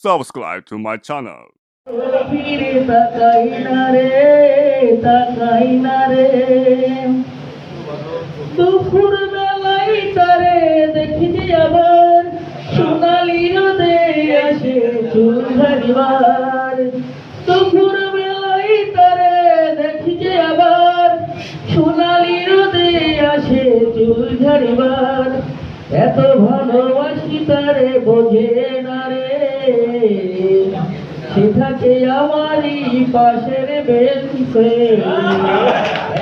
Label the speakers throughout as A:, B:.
A: subscribe to my channel.
B: ফিরে তাকাই না রে, তাকাই না রে। দুপুর বেলায় তারে দেখি যে আবার সোনালি রোদে আসে চুল ঝাড়িবার। দুপুর বেলায় তারে দেখি যে আবার সোনালি রোদে আসে চুল ঝাড়িবার। এত ভালোবাসি তারে বোঝে না রে, সে থাকে আমারই পাশের বেঞ্চে।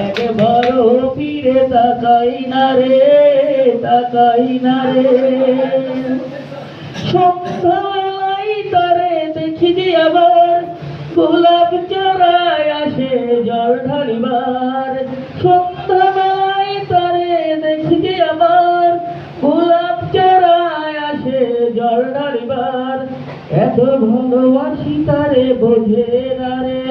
B: একবারও ফিরে তাকাই না রে, তাকাই না রে। সন্ধ্যাবেলায় তারে দেখি যে আবার গোলাপ চারায় আসে জল ঢালিবার। সন্ধ্যাবেলায় তারে দেখি যে আবার গোলাপ চারায় আসে জল ঢালিবার। এত ভালোবাসি তারে বোঝে না রে,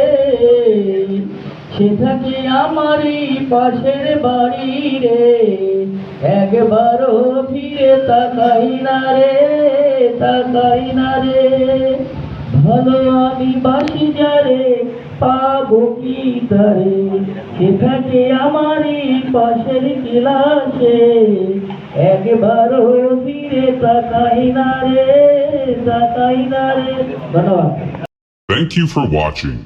B: সে থাকে আমারই পাশের বাড়ি রে। একবারও ফিরে তাকাই না রে, তাকাই না রে। ভালো আমি বাসি যারে পাবো কি তারে, সে থাকে আমারই পাশের ক্লাসে। একবারও ফিরে তাকাই না রে, তাকাই না রে। ধন্যবাদ।
C: Thank you for watching.